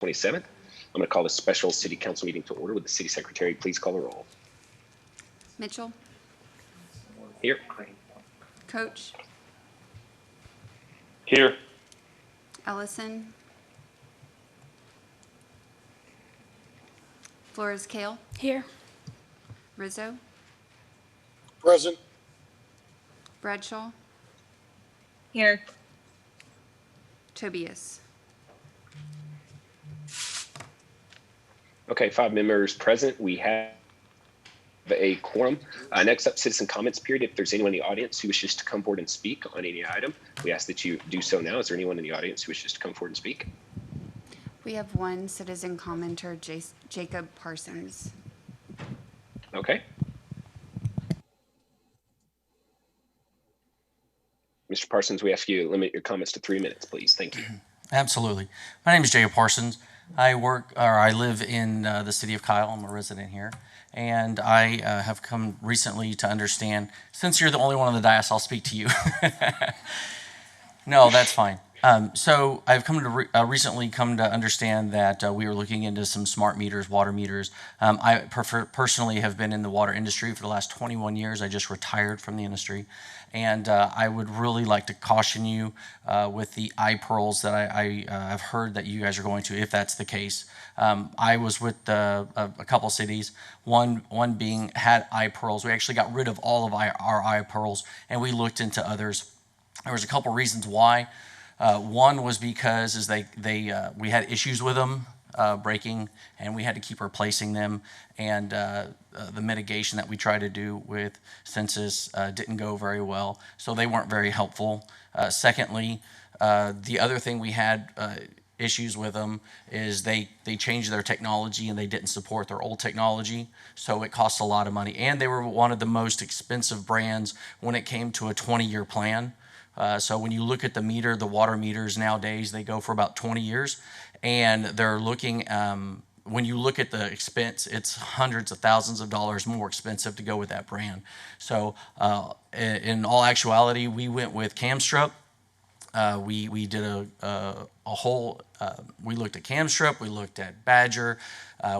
27th. I'm going to call this special city council meeting to order. Would the city secretary please call the roll? Mitchell, Here. Coach, Here. Ellison, Flores Kale, Here. Rizzo, Present. Bradshaw, Here. Tobias. Okay, 5 members present. We have a quorum. Next up, citizen comments period. If there's anyone in the audience who wishes to come forward and speak on any item, we ask that you do so now. Is there anyone in the audience who wishes to come forward and speak? We have one citizen commenter, Jacob Parsons. Okay. Mr. Parsons, we ask you to limit your comments to 3 minutes, please. Thank you. Absolutely. My name is Jacob Parsons. I live in the city of Kyle. I'm a resident here. And I have come recently to understand, since you're the only one on the dais, I'll speak to you. No, that's fine. So I've come to recently come to understand that we are looking into some smart meters, water meters. I personally have been in the water industry for the last 21 years. I just retired from the industry. And I would really like to caution you with the eye pearls that I have heard that you guys are going to, if that's the case. I was with a couple cities, one being had eye pearls. We actually got rid of all of our eye pearls, and we looked into others. There was a couple reasons why. One was because we had issues with them breaking, and we had to keep replacing them. And the mitigation that we tried to do with census didn't go very well, so they weren't very helpful. Secondly, the other thing we had issues with them is they changed their technology and they didn't support their old technology, so it cost a lot of money. And they were one of the most expensive brands when it came to a 20-year plan. So when you look at the water meters nowadays, they go for about 20 years, and they're looking, when you look at the expense, it's hundreds of thousands of dollars more expensive to go with that brand. So in all actuality, we went with Camstrup. We did a whole, we looked at Camstrup, we looked at Badger,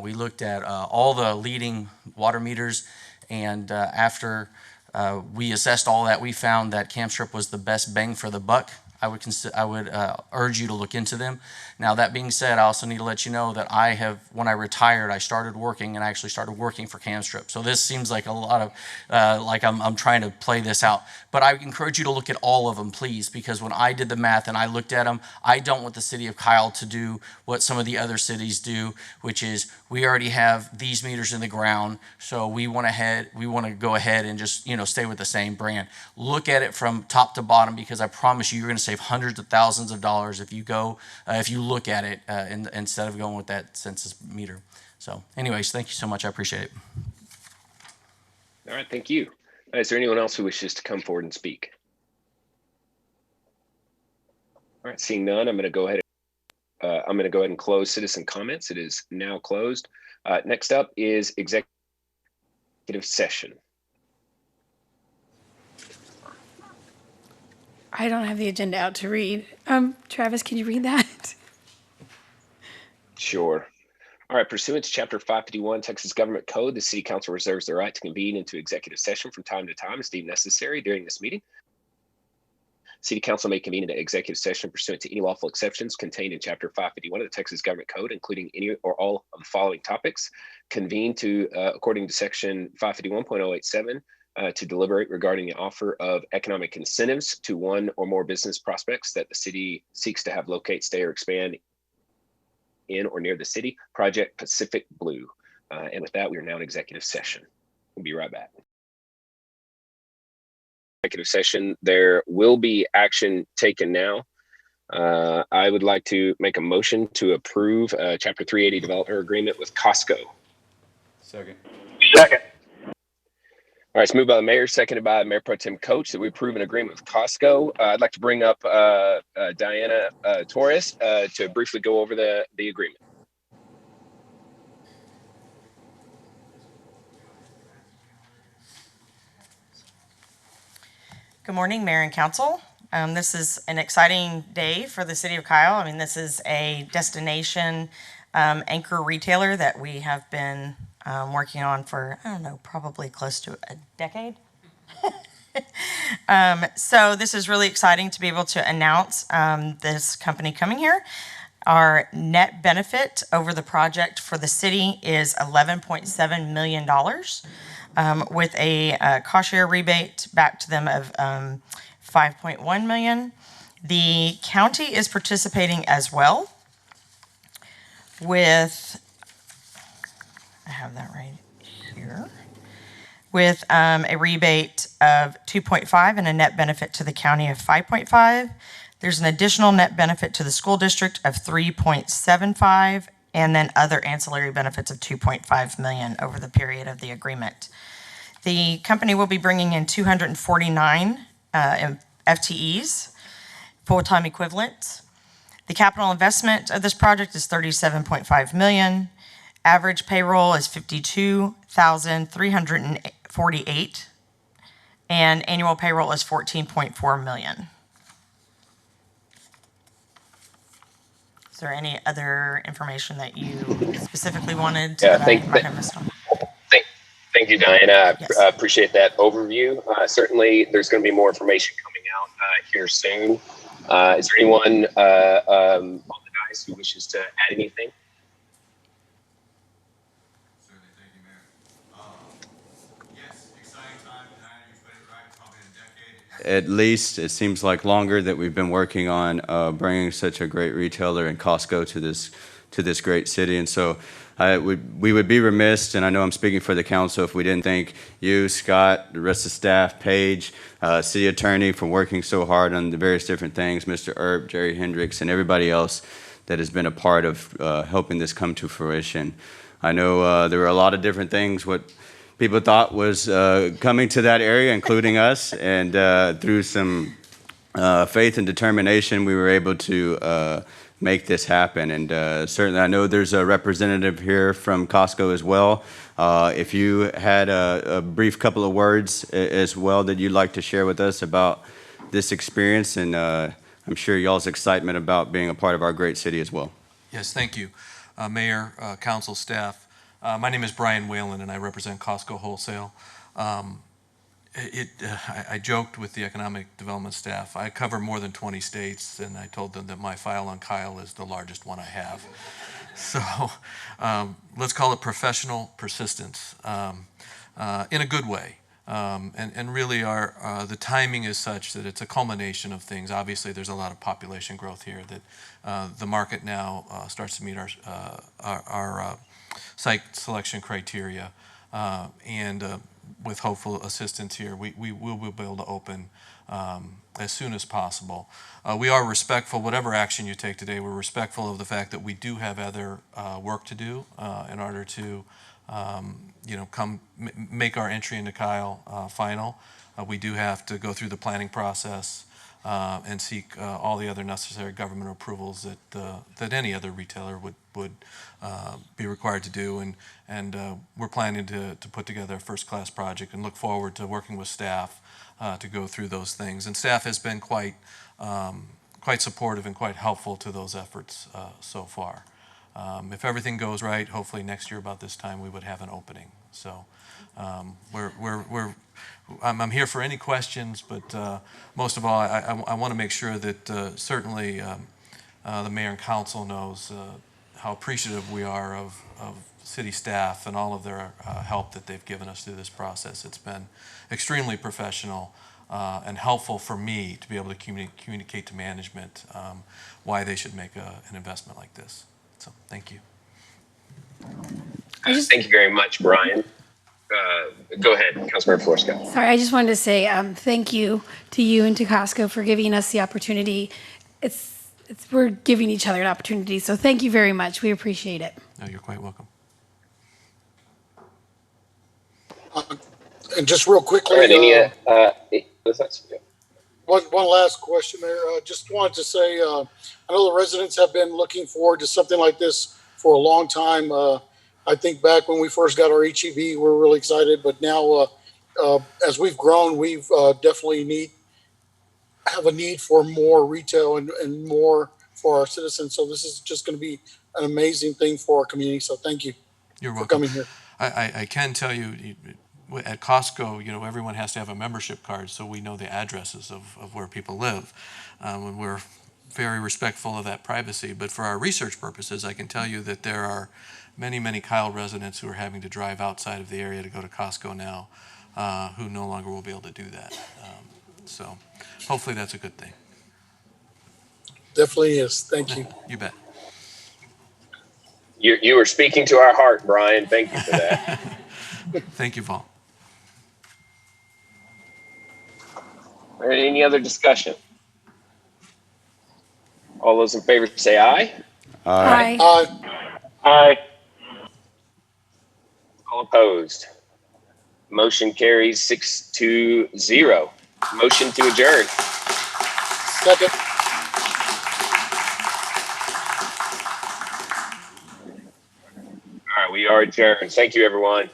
we looked at all the leading water meters, and after we assessed all that, we found that Camstrup was the best bang for the buck. I would urge you to look into them. Now, that being said, I also need to let you know that when I retired, I started working, and I actually started working for Camstrup. So this seems like a lot of, like I'm trying to play this out. But I encourage you to look at all of them, please, because when I did the math and I looked at them, I don't want the city of Kyle to do what some of the other cities do, which is we already have these meters in the ground, so we want to go ahead and just stay with the same brand. Look at it from top to bottom, because I promise you're going to save hundreds of thousands of dollars if you look at it instead of going with that census meter. So anyways, thank you so much. I appreciate it. All right, thank you. Is there anyone else who wishes to come forward and speak? All right, seeing none, I'm going to go ahead and close citizen comments. It is now closed. Next up is executive session. I don't have the agenda out to read. Travis, can you read that? Sure. All right, pursuant to Chapter 551 Texas Government Code, the City Council reserves the right to convene into executive session from time to time as deemed necessary during this meeting. City Council may convene into executive session pursuant to any lawful exceptions contained in Chapter 551 of the Texas Government Code, including any or all of the following topics. Convene according to Section 551.087, to deliberate regarding the offer of economic incentives to one or more business prospects that the city seeks to have locate, stay, or expand in or near the city. Project Pacific Blue. And with that, we are now in executive session. We'll be right back. Executive session, there will be action taken now. I would like to make a motion to approve Chapter 380 Developer Agreement with Costco. Second. All right, it's moved by the mayor, seconded by Mayor Pro Tem Coach, that we approve an agreement with Costco. I'd like to bring up Diana Torres to briefly go over the agreement. Good morning, Mayor and Council. This is an exciting day for the city of Kyle. I mean, this is a destination anchor retailer that we have been working on for, I don't know, probably close to a decade. So this is really exciting to be able to announce this company coming here. Our net benefit over the project for the city is $11.7 million with a cost share rebate back to them of $5.1 million. The county is participating as well with, I have that right here, with a rebate of 2.5 and a net benefit to the county of 5.5. There's an additional net benefit to the school district of 3.75, and then other ancillary benefits of 2.5 million over the period of the agreement. The company will be bringing in 249 FTEs, full-time equivalents. The capital investment of this project is 37.5 million. Average payroll is 52,348, and annual payroll is 14.4 million. Is there any other information that you specifically wanted to, that I might have missed on? Thank you, Diana. Yes. Appreciate that overview. Certainly, there's going to be more information coming out here soon. Is there anyone on the dais who wishes to add anything? Certainly, thank you, Mayor. Yes, exciting time, Diana, you put it right, probably a decade. At least, it seems like longer that we've been working on bringing such a great retailer and Costco to this great city. And so we would be remiss, and I know I'm speaking for the council, if we didn't thank you, Scott, the rest of the staff, Paige, city attorney, for working so hard on the various different things, Mr. Earp, Jerry Hendricks, and everybody else that has been a part of helping this come to fruition. I know there were a lot of different things what people thought was coming to that area, including us, and through some faith and determination, we were able to make this happen. And certainly, I know there's a representative here from Costco as well. If you had a brief couple of words as well that you'd like to share with us about this experience, and I'm sure y'all's excitement about being a part of our great city as well. Yes, thank you, Mayor, council, staff. My name is Brian Whalen, and I represent Costco Wholesale. I joked with the economic development staff. I cover more than 20 states, and I told them that my file on Kyle is the largest one I have. So let's call it professional persistence in a good way. And really the timing is such that it's a culmination of things. Obviously, there's a lot of population growth here that the market now starts to meet our site selection criteria. And with hopeful assistance here, we will be able to open as soon as possible. We are respectful, whatever action you take today, we're respectful of the fact that we do have other work to do in order to make our entry into Kyle final. We do have to go through the planning process and seek all the other necessary government approvals that any other retailer would be required to do. And we're planning to put together a first-class project and look forward to working with staff to go through those things. And staff has been quite supportive and quite helpful to those efforts so far. If everything goes right, hopefully next year about this time we would have an opening. So I'm here for any questions, but most of all, I want to make sure that certainly the mayor and council knows how appreciative we are of city staff and all of their help that they've given us through this process. It's been extremely professional and helpful for me to be able to communicate to management why they should make an investment like this. So thank you. Thank you very much, Brian. Go ahead, Councilmember Forscott. Sorry, I just wanted to say thank you to you and to Costco for giving us the opportunity. We're giving each other an opportunity, so thank you very much. We appreciate it. No, you're quite welcome. And just real quickly, one last question there. Just wanted to say, I know the residents have been looking forward to something like this for a long time. I think back when we first got our HEB, we were really excited, but now as we've grown, we've definitely need have a need for more retail and more for our citizens. So this is just going to be an amazing thing for our community. So thank you You're for welcome. coming here. I can tell you, at Costco, everyone has to have a membership card, so we know the addresses of where people live. And we're very respectful of that privacy. But for our research purposes, I can tell you that there are many, many Kyle residents who are having to drive outside of the area to go to Costco now, who no longer will be able to do that. So hopefully that's a good thing. Definitely is. Thank you. You bet. You were speaking to our heart, Brian. Thank you for that. Thank you, Paul. All right, any other discussion? All those in favor say aye. Aye. Aye. All opposed. Motion carries 6-0. Motion to adjourn. Second. All right, we are adjourned. Thank you, everyone.